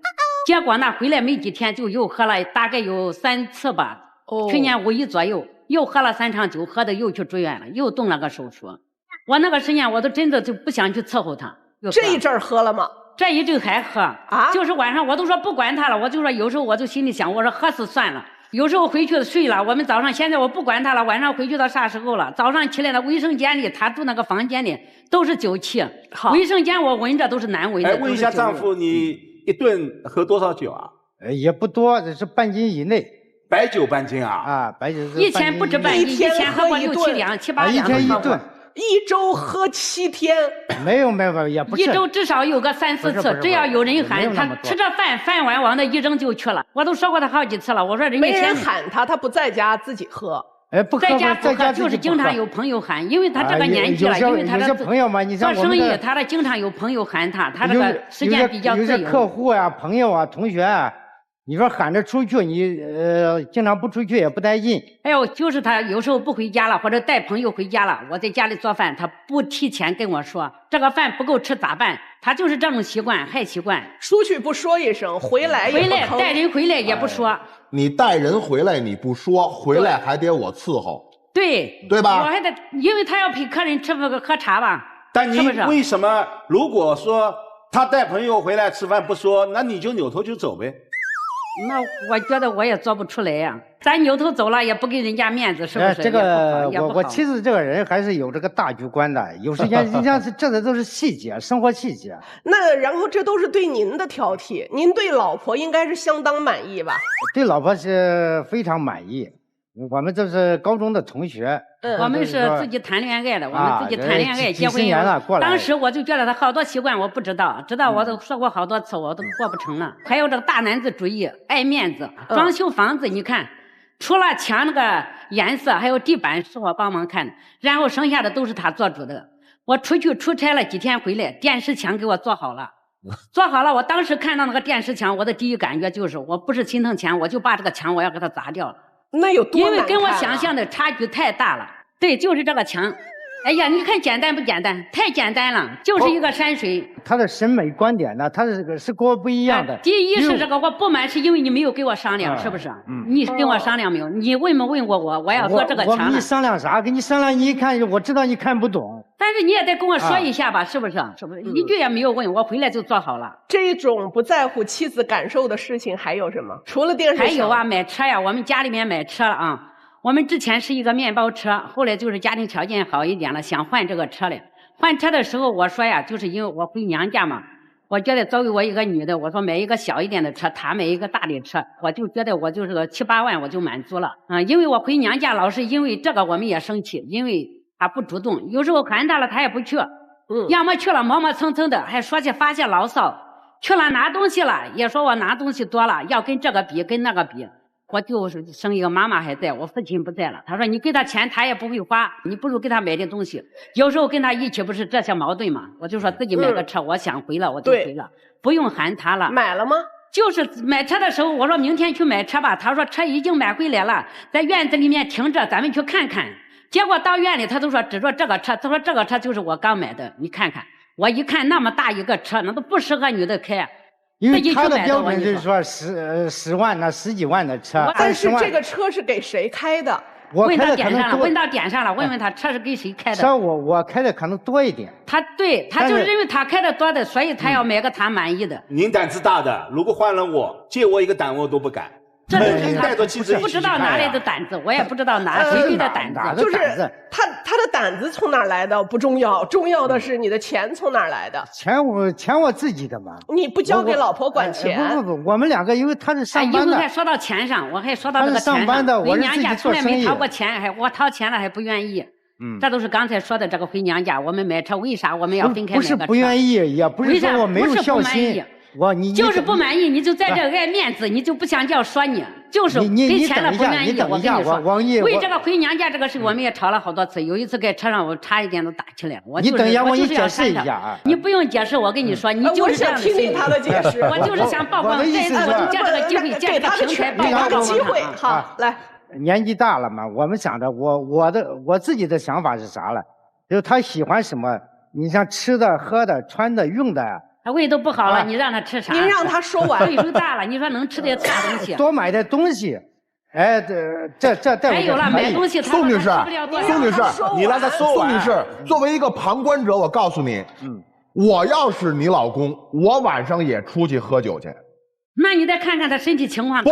结果呢，回来没几天就又喝了，大概有3次吧。去年5月左右。又喝了3场酒，喝的又去住院了，又动了个手术。我那个时间我都真的就不想去伺候他。这一阵喝了吗？这一阵还喝啊，就是晚上我都说不管他了，我就说有时候我就心里想，我说喝死算了。有时候回去睡了，我们早上现在我不管他了，晚上回去到啥时候了？早上起来了，卫生间里他住那个房间里都是酒气，卫生间我闻着都是难闻的。问一下丈夫，你一顿喝多少酒啊？也不多，这是半斤以内。白酒半斤啊？啊，白酒是以前不止半斤，以前喝过6、7两、7、8两。一天1顿，1周喝7天。没有，也不是。1周至少有个3、4次，只要有人喊他吃着饭碗往那一扔就去了。我都说过他好几次了，我说人家没人喊他，他不在家自己喝。不喝，在家不喝，就是经常有朋友喊，因为他这个年纪了，因为他的朋友嘛，你做生意，他的经常有朋友喊他，他这个时间比较自由。有些客户啊、朋友啊、同学啊。你说喊着出去，你经常不出去也不带劲。哎呦，就是他有时候不回家了，或者带朋友回家了，我在家里做饭，他不提前跟我说这个饭不够吃咋办？他就是这种习惯，坏习惯。出去不说一声，回来带人回来也不说。你带人回来你不说，回来还得我伺候。对吧？我还得，因为他要陪客人吃喝茶吧。但你为什么如果说他带朋友回来吃饭不说，那你就扭头就走呗？那我觉得我也做不出来呀，咱扭头走了也不给人家面子，是不是？这个我妻子这个人还是有这个大局观的，有时间人家这都是细节，生活细节。那然后这都是对您的挑剔，您对老婆应该是相当满意吧？对老婆是非常满意。我们这是高中的同学，我们是自己谈恋爱的，我们自己谈恋爱结婚了。当时我就觉得他好多习惯我不知道，我都说过好多次，我都过不成了。还有这个大男子主义，爱面子，装修房子你看，除了墙那个颜色，还有地板是我帮忙看的，然后剩下的都是他做主的。我出去出差了几天回来，电视墙给我做好了。我当时看到那个电视墙，我的第一感觉就是我不是心疼钱，我就把这个墙我要给它砸掉了。那有多难看啊？因为跟我想象的差距太大了。对，就是这个墙。哎呀，你看简单不简单？太简单了，就是一个山水。他的审美观点呢，他是跟我不一样的。第一是这个我不满，是因为你没有跟我商量，是不是？你跟我商量没有？你问没问过我要做这个墙？我跟你商量啥？跟你商量，你一看我知道你看不懂。但是你也得跟我说一下吧，是不是？是不是？一句也没有问，我回来就做好了。这种不在乎妻子感受的事情还有什么？除了电视墙，还有啊，买车呀，我们家里面买车了啊。我们之前是一个面包车，后来就是家庭条件好一点了，想换这个车了。换车的时候我说呀，就是因为我回娘家嘛，我觉得作为我一个女的，我说买一个小一点的车，她买一个大的车，我就觉得我就是个7、8万我就满足了啊。因为我回娘家老是因为这个我们也生气，因为她不主动，有时候喊她了她也不去，要么去了磨磨蹭蹭的，还说起发些牢骚，去了拿东西了也说我拿东西多了，要跟这个比跟那个比。我就是生一个妈妈还在，我父亲不在了。他说你给他钱他也不会花，你不如给他买点东西。有时候跟他一起不是这些矛盾嘛，我就说自己买个车，我想回了我就回了，不用喊他了。买了吗？就是买车的时候我说明天去买车吧，他说车已经买回来了，在院子里面停着，咱们去看看。结果到院里他都说指着这个车，他说这个车就是我刚买的，你看看。我一看那么大一个车，那都不适合女的开。因为他的标准就是说10万呢，10几万的车。但是这个车是给谁开的？问到点上了，问到点上了，问问他车是给谁开的？车我开的可能多一点。他就是因为他开的多的，所以他要买个他满意的。您胆子大的，如果换了我，借我一个胆我都不敢。这门带着记者不知道哪来的胆子，我也不知道谁给的胆子。就是他的胆子从哪儿来的不重要，重要的是你的钱从哪儿来的。钱我自己的嘛。你不交给老婆管钱？不，我们2个因为他是上班的。一会儿还说到钱上，我还说到这个钱上。上班的，回娘家从来没掏过钱，我掏钱了还不愿意。这都是刚才说的这个回娘家，我们买车为啥我们要分开买个车？不是不愿意，也不是说我没有孝心。你就是不满意，你就在这爱面子，你就不想叫说你，就是给钱了不愿意。我跟你说，为这个回娘家这个事，我们也吵了好多次。有一次在车上，我差一点都打起来了。你等一下，我给你解释一下啊。你不用解释，我跟你说，你就是这样的。我想听听他的解释。我就是想曝光，再次我就借这个机会，借这个平台曝光个机会。好，来。年纪大了嘛，我们想着我自己的想法是啥了？就是他喜欢什么，你像吃的、喝的、穿的、用的。他胃都不好了，你让他吃啥？您让他说完。岁数大了，你说能吃点啥东西？多买点东西。哎，这还有了买东西，宋女士，宋女士，你让他说完。宋女士，作为一个旁观者，我告诉你，我要是你老公，我晚上也出去喝酒去。那你得看看他身体情况。不，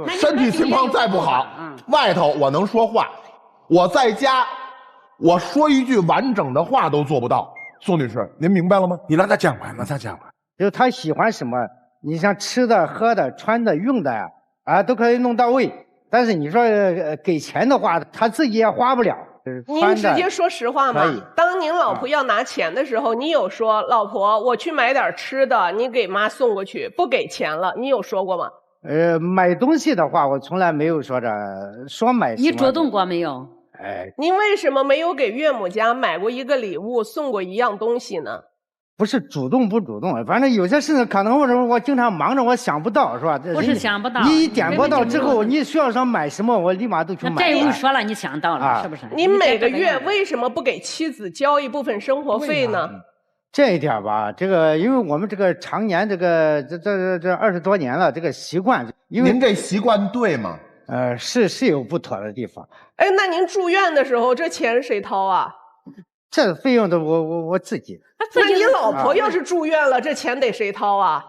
身体情况再不好，外头我能说话，我在家，我说一句完整的话都做不到。宋女士，您明白了吗？你让他讲完，让他讲完。就是他喜欢什么，你像吃的、喝的、穿的、用的啊，都可以弄到位。但是你说给钱的话，他自己也花不了。您直接说实话嘛。当您老婆要拿钱的时候，你有说老婆，我去买点吃的，你给妈送过去，不给钱了，你有说过吗？买东西的话，我从来没有说买。你主动过没有？您为什么没有给岳母家买过一个礼物，送过一样东西呢？不是主动不主动，反正有些事情可能我经常忙着，我想不到，是吧？不是想不到，你一点拨到之后，你需要想买什么，我立马都去买。这又说了，你想到了，是不是？您每个月为什么不给妻子交一部分生活费呢？这一点吧，这个因为我们这个常年这20多年了，这个习惯，因为您这习惯对吗？是有不妥的地方。哎，那您住院的时候，这钱谁掏啊？这费用都我自己。那你老婆要是住院了，这钱得谁掏啊？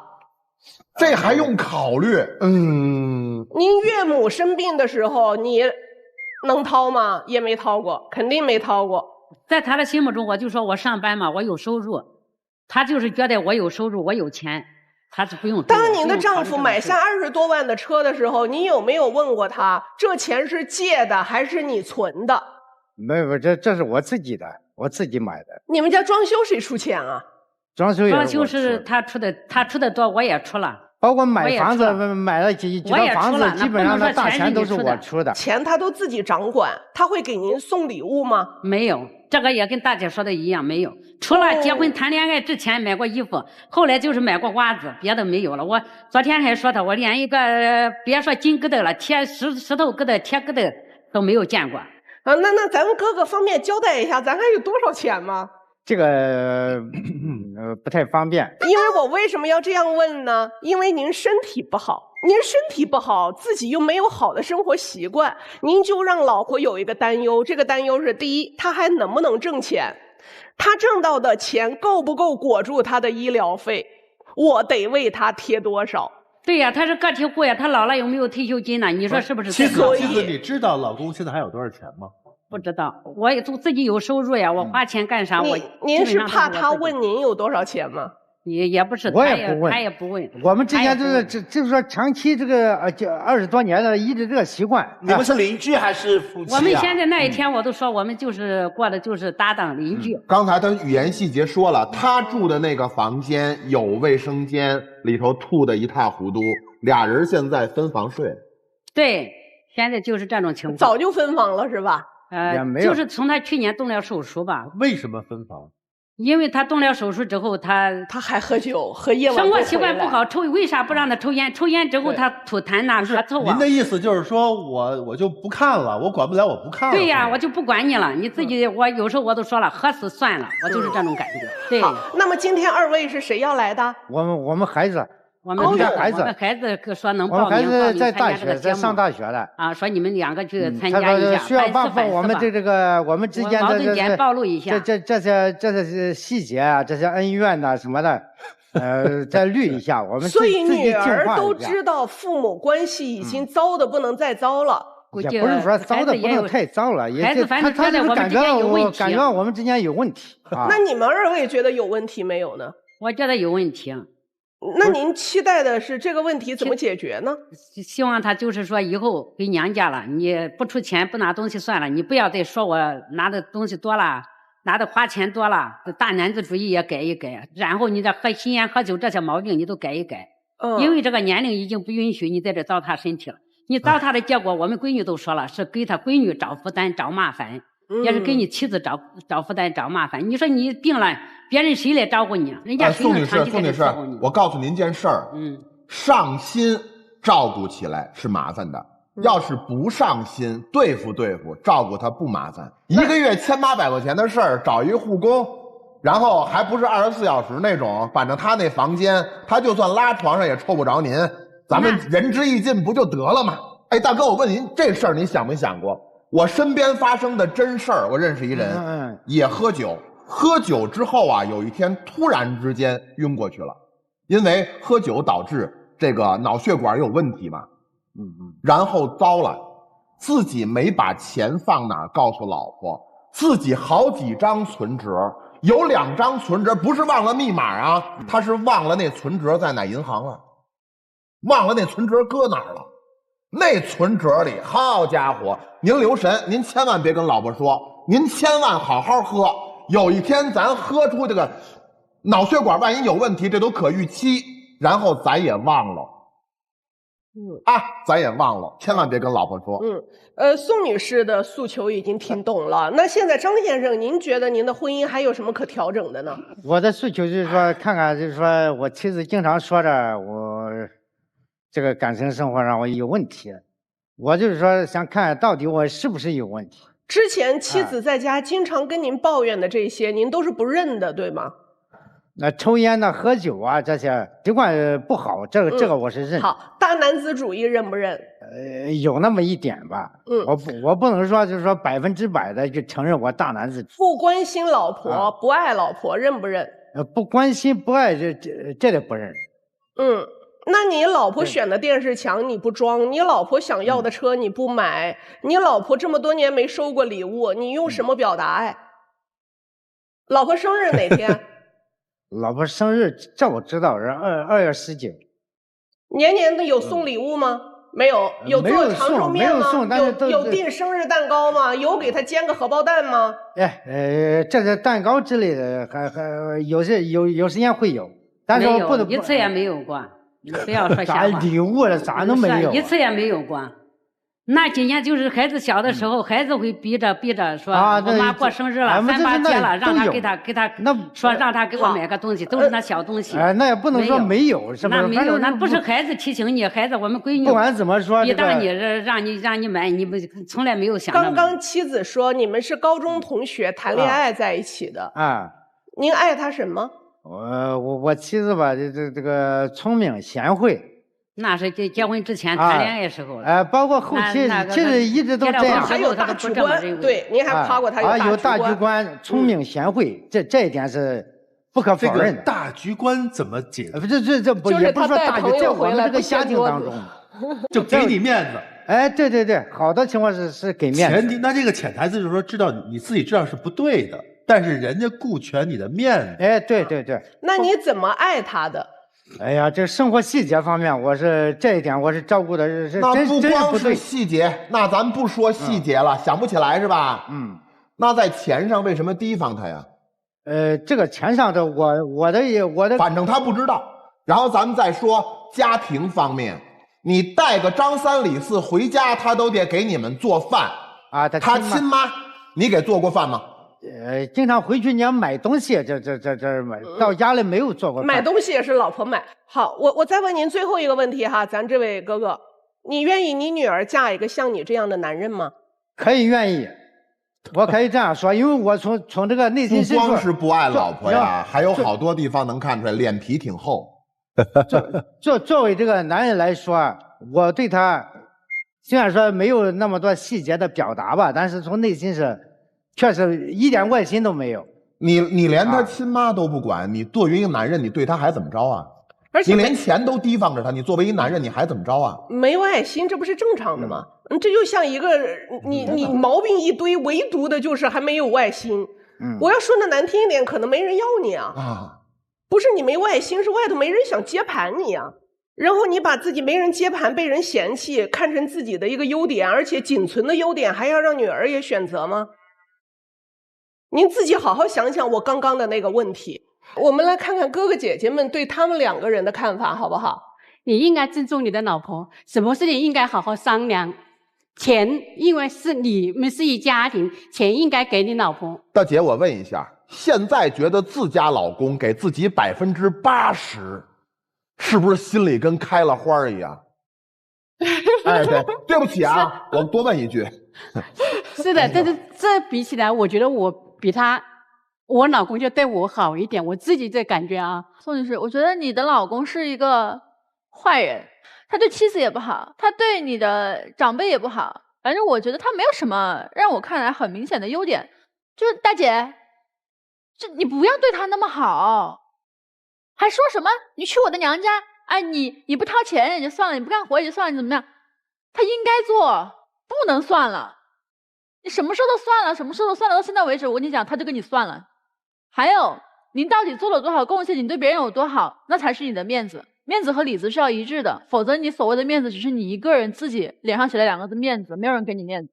这还用考虑？您岳母生病的时候，你能掏吗？也没掏过，肯定没掏过。在他的心目中，我就说我上班嘛，我有收入，他就是觉得我有收入，我有钱，他是不用。当您的丈夫买下20多万的车的时候，你有没有问过他，这钱是借的还是你存的？没有，这是我自己的。我自己买的。你们家装修谁出钱啊？装修是他出的多，我也出了。包括买房子，买了几套房子，基本上那大钱都是我出的。钱他都自己掌管，他会给您送礼物吗？没有，这个也跟大姐说的一样，没有。除了结婚谈恋爱之前买过衣服，后来就是买过袜子，别的没有了。我昨天还说他，我连一个别说金疙瘩了，贴石头疙瘩、铁疙瘩都没有见过。那咱们哥哥方便交代一下，咱还有多少钱吗？这个不太方便。因为我为什么要这样问呢？因为您身体不好，您身体不好，自己又没有好的生活习惯，您就让老婆有一个担忧。这个担忧是：第一，他还能不能挣钱？他挣到的钱够不够裹住他的医疗费？我得为他贴多少？对呀，他是个体户呀，他老了有没有退休金呢？你说是不是？妻子，你知道老公现在还有多少钱吗？不知道，我也自己有收入呀，我花钱干啥？您是怕他问您有多少钱吗？也不是，我也不问，他也不问。我们之间就是说长期这个20多年的一直这个习惯。你们是邻居还是夫妻啊？我们现在那一天我都说我们就是过的就是搭档邻居。刚才他语言细节说了，他住的那个房间有卫生间，里头吐得一塌糊涂，俩人现在分房睡。对，现在就是这种情况。早就分房了是吧？就是从他去年动了手术吧。为什么分房？因为他动了手术之后，他还喝酒，喝夜晚生活习惯不好，为啥不让他抽烟？抽烟之后他吐痰呐，咳嗽啊。您的意思就是说我就不看了，我管不了，我不看了。对呀，我就不管你了，你自己我有时候我都说了，喝死算了，我就是这种感觉。对。好，那么今天2位是谁要来的？我们孩子。我们孩子说能报名，我们孩子在大学，在上大学的啊，说你们2个去参加一下，需要帮我们我们之间的矛盾点暴露一下，这些细节啊，这些恩怨呐什么的，再捋一下，我们所以自己女儿净化一下都知道父母关系已经糟的不能再糟了。也不是说糟的不能太糟了，也就他就是感觉到我们之间有问题。那你们二位觉得有问题没有呢？我觉得有问题。那您期待的是这个问题怎么解决呢？希望他就是说以后回娘家了，你不出钱不拿东西算了，你不要再说我拿的东西多了，拿的花钱多了，大男子主义也改一改，然后你这吸烟喝酒这些毛病你都改一改。因为这个年龄已经不允许你在这糟蹋身体了。你糟蹋的结果，我们闺女都说了，是给他闺女找负担找麻烦，也是给你妻子找负担找麻烦。你说你病了，别人谁来照顾你？人家谁能长期在这照顾你？我告诉您件事儿，上心照顾起来是麻烦的，要是不上心对付照顾他不麻烦。一个月1800块钱的事儿，找一护工，然后还不是24小时那种，反正他那房间，他就算拉床上也臭不着您。咱们仁至义尽不就得了吗？哎，大哥，我问您这事儿，你想没想过？我身边发生的真事儿，我认识一人，也喝酒，喝酒之后啊，有一天突然之间晕过去了，因为喝酒导致这个脑血管有问题嘛，然后糟了，自己没把钱放哪儿告诉老婆，自己好几张存折，有2张存折不是忘了密码啊，他是忘了那存折在哪银行了。忘了那存折搁哪儿了？那存折里，好家伙！您留神，您千万别跟老婆说，您千万好好喝。有一天咱喝出这个脑血管万一有问题，这都可预期。然后咱也忘了，咱也忘了，千万别跟老婆说。宋女士的诉求已经听懂了。那现在张先生，您觉得您的婚姻还有什么可调整的呢？我的诉求就是说，看看就是说我妻子经常说着我。这个感情生活上我有问题，我就是说想看到底我是不是有问题。之前妻子在家经常跟您抱怨的这些，您都是不认的，对吗？那抽烟呢、喝酒啊这些习惯不好，这个我是认。好，大男子主义认不认？有那么一点吧。我不能说就是说100%的就承认我大男子。不关心老婆、不爱老婆，认不认？不关心不爱这得不认。那你老婆选的电视墙你不装，你老婆想要的车你不买，你老婆这么多年没收过礼物，你用什么表达爱？老婆生日哪天？老婆生日这我知道是2月19。年年的有送礼物吗？没有。有做长寿面吗？有订生日蛋糕吗？有给他煎个荷包蛋吗？这是蛋糕之类的，还有时间会有，但是我不能一次也没有过。你不要说瞎话。礼物了啥都没有，一次也没有过。那今年就是孩子小的时候，孩子会逼着说，我妈过生日了，3、8节了，让他给他说让他给我买个东西，都是那小东西。那也不能说没有，是吧？那没有，那不是孩子提醒你，孩子我们闺女不管怎么说，逼到你让你买，你们从来没有想。刚刚妻子说你们是高中同学谈恋爱在一起的您爱他什么？我妻子吧，这个聪明贤惠，那是结婚之前谈恋爱时候了。包括后期其实一直都这样。还有大局观，对，您还夸过他有大局观，聪明贤惠，这一点是不可否认的。大局观怎么解？这不也不是说大局，在我们这个家庭当中，就给你面子。对，好的情况是给面子。前提，那这个潜台词就是说，知道你自己知道是不对的。但是人家顾全你的面子，对。那你怎么爱他的？哎呀，这生活细节方面，这一点我是照顾的，那不光是细节，那咱不说细节了，想不起来是吧？那在钱上为什么提防他呀？这个钱上的我的，反正他不知道。然后咱们再说家庭方面，你带个张三李四回家，他都得给你们做饭他亲妈，你给做过饭吗？经常回去你要买东西，这买到家里没有做过饭。买东西也是老婆买。好，我再问您最后一个问题哈，咱这位哥哥，你愿意你女儿嫁一个像你这样的男人吗？可以，愿意，我可以这样说，因为我从这个内心深处，不光是不爱老婆呀，还有好多地方能看出来，脸皮挺厚。作为这个男人来说，我对他虽然说没有那么多细节的表达吧，但是从内心是。确实一点外心都没有，你连他亲妈都不管，你作为一个男人，你对他还怎么着啊？而且你连钱都提防着他，你作为一男人，你还怎么着啊？没有爱心，这不是正常的吗？这就像一个你毛病一堆，唯独的就是还没有爱心。我要说的难听一点，可能没人要你啊。不是你没爱心，是外头没人想接盘你啊。然后你把自己没人接盘、被人嫌弃看成自己的一个优点，而且仅存的优点还要让女儿也选择吗？您自己好好想想我刚刚的那个问题。我们来看看哥哥姐姐们对他们2个人的看法，好不好？你应该尊重你的老婆，什么事情应该好好商量。钱，因为是你们是一家庭，钱应该给你老婆。大姐，我问一下，现在觉得自家老公给自己80%，是不是心里跟开了花一样？哎，对不起啊，我多问一句。是的，这比起来，我觉得我比我老公就对我好一点，我自己这感觉啊。宋女士，我觉得你的老公是一个坏人，他对妻子也不好，他对你的长辈也不好，反正我觉得他没有什么让我看来很明显的优点。就是大姐，你不要对他那么好，还说什么你去我的娘家，哎，你不掏钱也就算了，你不干活也就算了，你怎么样？他应该做，不能算了。你什么时候都算了，什么时候都算了，到现在为止，我跟你讲，他就跟你算了。还有，您到底做了多少贡献，你对别人有多好，那才是你的面子。面子和里子是要一致的，否则你所谓的面子只是你一个人自己脸上写了2个字面子，没有人给你面子。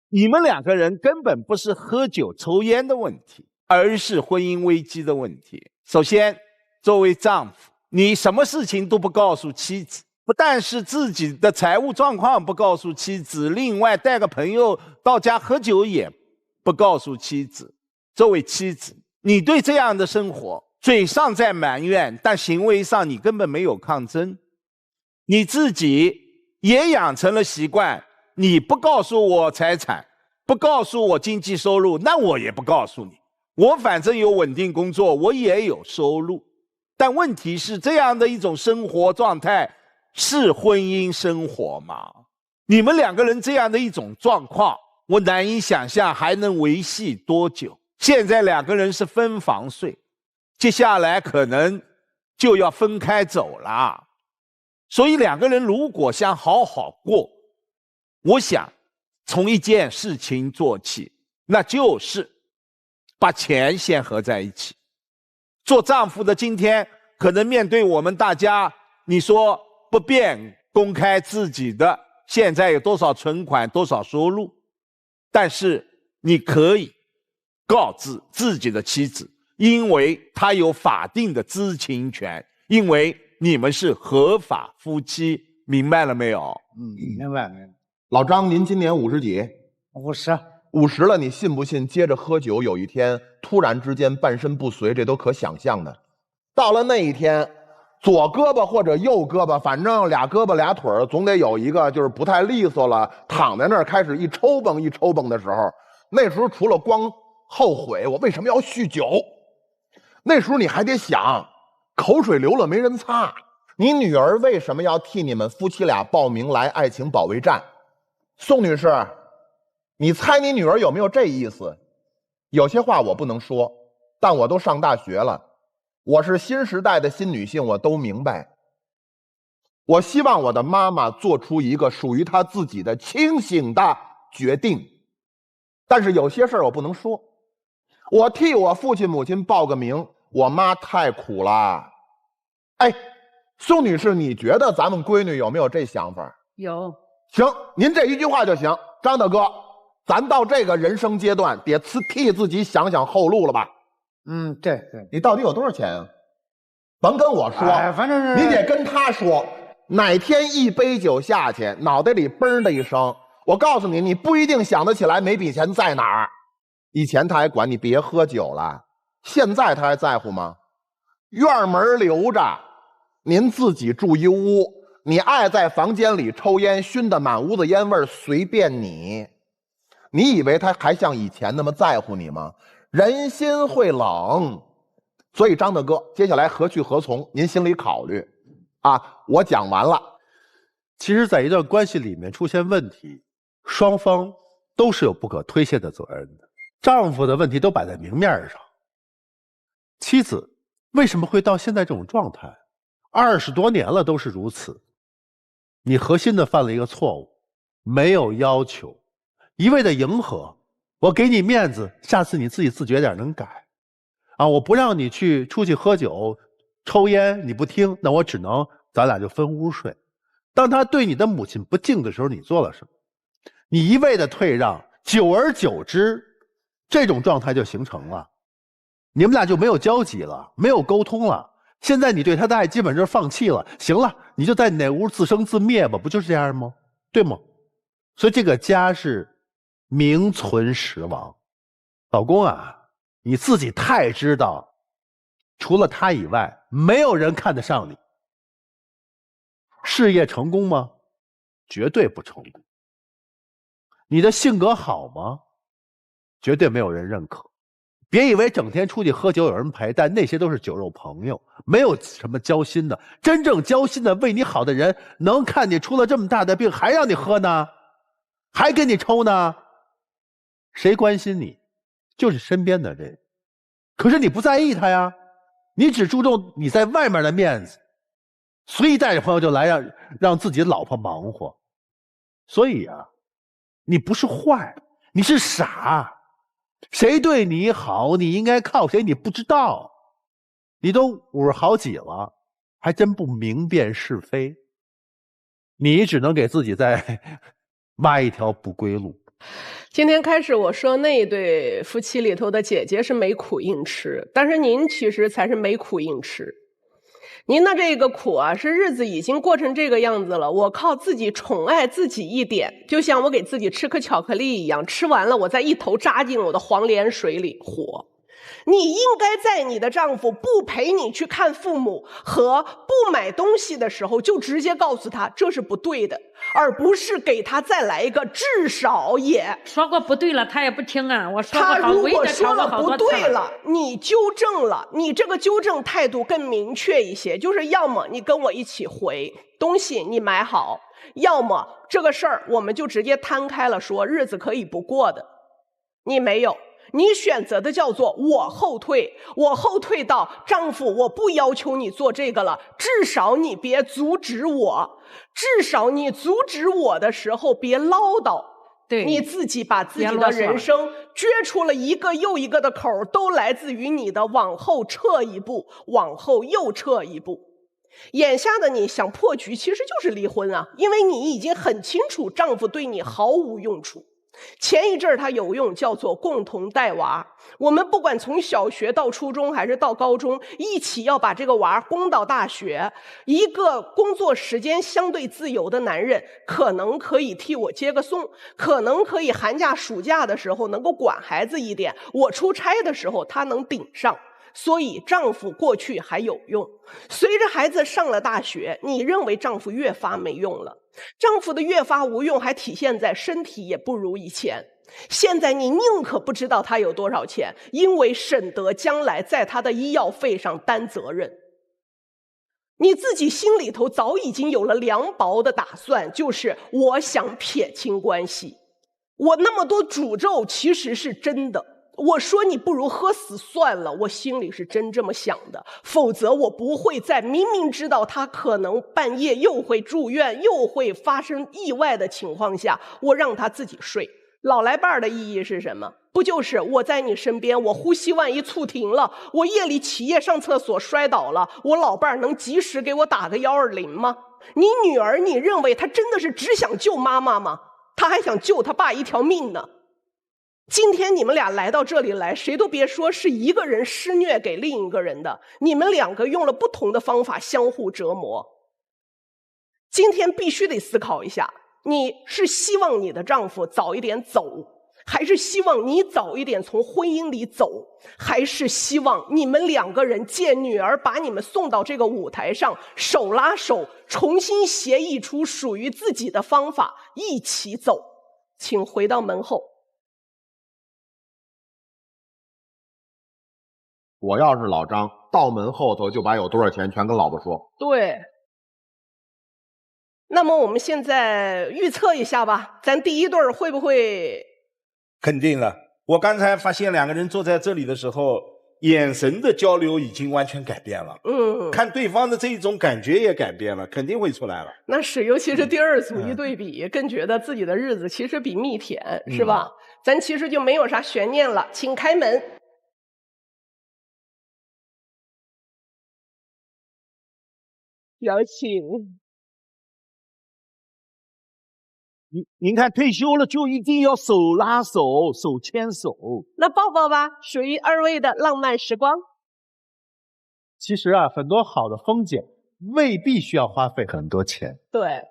你们2个人根本不是喝酒抽烟的问题，而是婚姻危机的问题。首先，作为丈夫，你什么事情都不告诉妻子，不但是自己的财务状况不告诉妻子，另外带个朋友到家喝酒也不告诉妻子。作为妻子，你对这样的生活嘴上在埋怨，但行为上你根本没有抗争。你自己也养成了习惯，你不告诉我财产，不告诉我经济收入，那我也不告诉你。我反正有稳定工作，我也有收入。但问题是，这样的一种生活状态是婚姻生活吗？你们2个人这样的一种状况，我难以想象还能维系多久。现在2个人是分房睡，接下来可能就要分开走了。所以2个人如果想好好过，我想从一件事情做起，那就是把钱先合在一起。做丈夫的今天可能面对我们大家，你说不便公开自己的现在有多少存款多少收入，但是你可以告知自己的妻子，因为她有法定的知情权，因为你们是合法夫妻，明白了没有？明白。老张，您今年50几？50了，你信不信？接着喝酒，有一天突然之间半身不遂，这都可想象的。到了那一天，左胳膊或者右胳膊，反正俩胳膊俩腿总得有一个就是不太利索了，躺在那儿开始一抽蹦一抽蹦的时候，那时候除了光后悔我为什么要酗酒，那时候你还得想，口水流了没人擦，你女儿为什么要替你们夫妻俩报名来爱情保卫战？宋女士，你猜你女儿有没有这意思？有些话我不能说，但我都上大学了，我是新时代的新女性，我都明白。我希望我的妈妈做出一个属于她自己的清醒的决定，但是有些事儿我不能说。我替我父亲母亲报个名，我妈太苦了。哎，宋女士，你觉得咱们闺女有没有这想法？有。行，您这一句话就行。张大哥，咱到这个人生阶段得替自己想想后路了吧？对。你到底有多少钱啊？甭跟我说，反正是你得跟他说。哪天一杯酒下去，脑袋里嘣的一声，我告诉你，你不一定想得起来每笔钱在哪儿。以前他还管你别喝酒了，现在他还在乎吗？院门留着，您自己住一屋，你爱在房间里抽烟，熏得满屋子烟味儿，随便你。你以为他还像以前那么在乎你吗？人心会冷。所以张大哥，接下来何去何从，您心里考虑啊。我讲完了。其实在一段关系里面出现问题，双方都是有不可推卸的责任的。丈夫的问题都摆在明面上，妻子为什么会到现在这种状态？20多年了都是如此。你核心的犯了一个错误，没有要求，一味的迎合。我给你面子，下次你自己自觉点能改。我不让你出去喝酒、抽烟，你不听，那我只能咱俩就分屋睡。当他对你的母亲不敬的时候，你做了什么？你一味的退让，久而久之，这种状态就形成了。你们俩就没有交集了，没有沟通了。现在你对他的爱基本就是放弃了。行了，你就在哪屋自生自灭吧，不就是这样吗？对吗？所以这个家是名存实亡。老公啊，你自己太知道，除了他以外，没有人看得上你。事业成功吗？绝对不成功。你的性格好吗？绝对没有人认可。别以为整天出去喝酒有人陪，但那些都是酒肉朋友，没有什么交心的。真正交心的为你好的人，能看你出了这么大的病还让你喝呢，还跟你抽呢。谁关心你？就是身边的人。可是你不在意他呀，你只注重你在外面的面子，随意带着朋友就来让自己的老婆忙活。所以啊，你不是坏，你是傻。谁对你好，你应该靠谁，你不知道。你都50好几了，还真不明辨是非。你只能给自己再挖一条不归路。今天开始我说那一对夫妻里头的姐姐是没苦硬吃，但是您其实才是没苦硬吃。您的这个苦啊，是日子已经过成这个样子了，我靠自己宠爱自己一点，就像我给自己吃颗巧克力一样，吃完了我再一头扎进我的黄连水里火。你应该在你的丈夫不陪你去看父母和不买东西的时候，就直接告诉他这是不对的，而不是给他再来一个至少也说过不对了，他也不听啊。我说过他如果我也说了不对了，了，你纠正了，你这个纠正态度更明确一些，就是要么你跟我一起回东西你买好，要么这个事儿我们就直接摊开了说，日子可以不过的。你没有。你选择的叫做我后退，我后退到丈夫我不要求你做这个了，至少你别阻止我，至少你阻止我的时候别唠叨。对，你自己把自己的人生撅出了一个又一个的口，都来自于你的往后撤一步，往后又撤一步。眼下的你想破局其实就是离婚啊，因为你已经很清楚丈夫对你毫无用处。前一阵儿他有用，叫做共同带娃。我们不管从小学到初中还是到高中，一起要把这个娃供到大学。一个工作时间相对自由的男人，可能可以替我接个送，可能可以寒假暑假的时候能够管孩子一点，我出差的时候他能顶上。所以丈夫过去还有用，随着孩子上了大学，你认为丈夫越发没用了。丈夫的越发无用还体现在身体也不如以前。现在你宁可不知道他有多少钱，因为省得将来在他的医药费上担责任。你自己心里头早已经有了凉薄的打算，就是我想撇清关系。我那么多诅咒其实是真的，我说你不如喝死算了，我心里是真这么想的，否则我不会在明明知道他可能半夜又会住院又会发生意外的情况下，我让他自己睡。老来伴的意义是什么？不就是我在你身边，我呼吸万一促停了，我夜里起夜上厕所摔倒了，我老伴能及时给我打个120吗？你女儿你认为她真的是只想救妈妈吗？她还想救她爸一条命呢。今天你们俩来到这里来，谁都别说是一个人施虐给另一个人的，你们两个用了不同的方法相互折磨。今天必须得思考一下，你是希望你的丈夫早一点走，还是希望你早一点从婚姻里走，还是希望你们两个人借女儿把你们送到这个舞台上，手拉手重新协议出属于自己的方法，一起走。请回到门后。我要是老张，到门后头就把有多少钱全跟老婆说。对。那么我们现在预测一下吧，咱第一对会不会？肯定了。我刚才发现两个人坐在这里的时候，眼神的交流已经完全改变了，看对方的这种感觉也改变了，肯定会出来了。那是，尤其是第二组一对比，更觉得自己的日子其实比蜜甜，是吧？咱其实就没有啥悬念了，请开门。有请。您看，退休了就一定要手拉手、手牵手。那抱抱吧，属于二位的浪漫时光。其实啊，很多好的风景未必需要花费很多钱。对。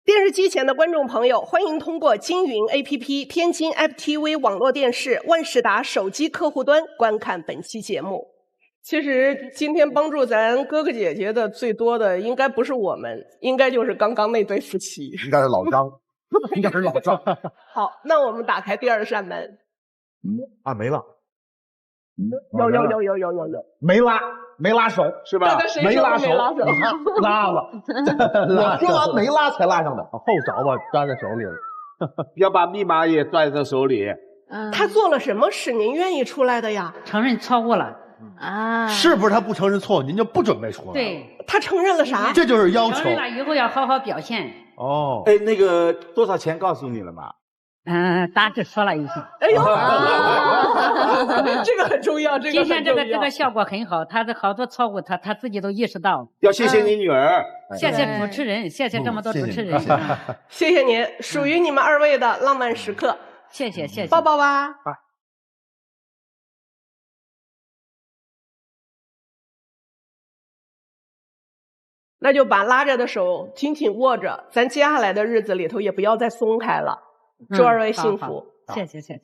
电视机前的观众朋友，欢迎通过金云 APP、天津 FTV 网络电视、万事达手机客户端观看本期节目。其实今天帮助咱哥哥姐姐的最多的，应该不是我们，应该就是刚刚那对夫妻。应该是老张，应该是老张。好，那我们打开第二扇门。没了。有，没拉手是吧？没拉手，拉了。我说完没拉才拉上的，后脚吧抓在手里了，要把密码也攥在手里。他做了什么使您愿意出来的呀？承认错误了啊！是不是他不承认错误，您就不准备出来？对，他承认了啥？这就是要求。承认了以后要好好表现。哦，哎，那个多少钱告诉你了吗？大致说了一下。哎呦，这个很重要，这个很重要。今天这个效果很好，他的好多错误他自己都意识到。要谢谢你女儿，谢谢主持人，谢谢这么多主持人。谢谢您，属于你们二位的浪漫时刻。谢谢。抱抱吧。那就把拉着的手紧紧握着，咱接下来的日子里头也不要再松开了。祝二位幸福。谢谢。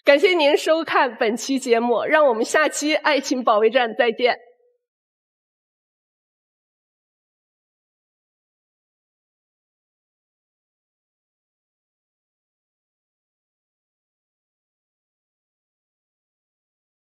感谢您收看本期节目，让我们下期爱情保卫战再见。